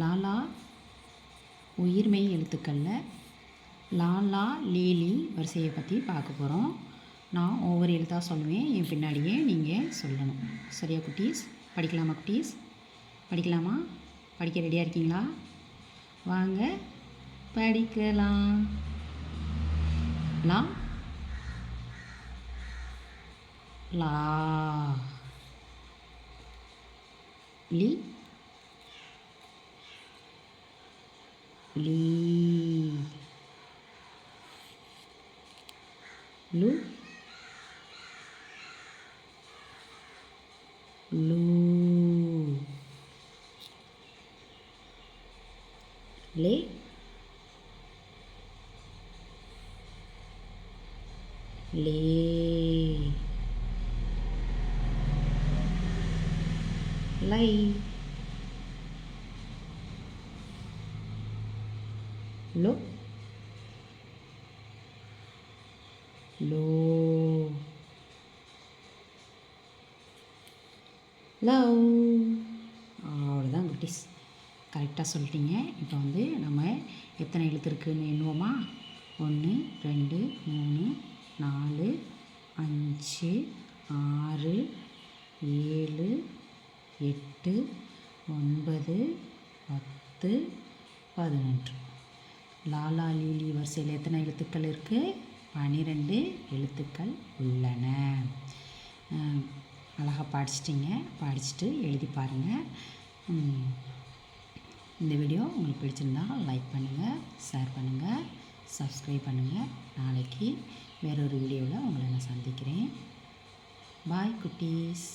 லாலா உயிர்மெய் எழுத்துக்களில் லாலா லீலி வரிசையை பற்றி பார்க்க போகிறோம். நான் ஒவ்வொரு எழுத்தாக சொல்லுவேன், என் பின்னாடியே நீங்கள் சொல்லணும். சரியா குட்டீஸ்? படிக்கலாமா குட்டீஸ்? படிக்கலாமா? படிக்க ரெடியாக இருக்கீங்களா? வாங்க படிக்கலாம். லா லா லி லீ லு லூ லே லே லை லோ லோ லவ். அவ்வளோதான் குட்டீஸ், கரெக்டாக சொல்லிட்டீங்க. இப்போ வந்து நம்ம எத்தனை எழுத்து இருக்குதுன்னு எண்ணுவோமா? 1 2 3 4 5 6 7 8 9 10 11. லாலா லீலி வரிசையில் எத்தனை எழுத்துக்கள் இருக்குது? 12 எழுத்துக்கள் உள்ளன. அழகாக படிச்சிட்டிங்க. படிச்சுட்டு எழுதி பாருங்கள். இந்த வீடியோ உங்களுக்கு பிடிச்சிருந்தா லைக் பண்ணுங்கள், ஷேர் பண்ணுங்கள், சப்ஸ்கிரைப் பண்ணுங்கள். நாளைக்கு வேறொரு வீடியோவில் உங்களை நான் சந்திக்கிறேன். பாய் குட்டீஸ்.